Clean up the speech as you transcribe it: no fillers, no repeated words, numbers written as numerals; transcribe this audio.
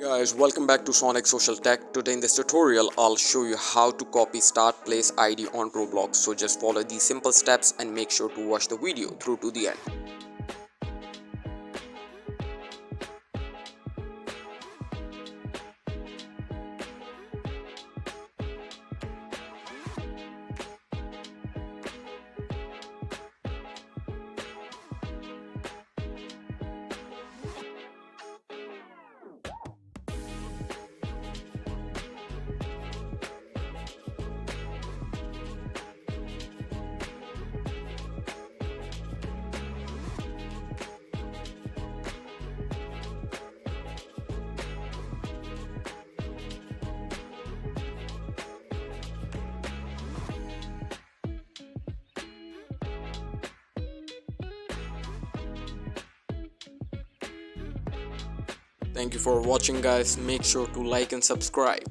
Guys, welcome back to Sonic Social Tech. Today in this tutorial, I'll show you how to copy start place ID on Roblox. So just follow these simple steps and make sure to watch the video through to the end. Thank you for watching guys. Make sure to like and subscribe.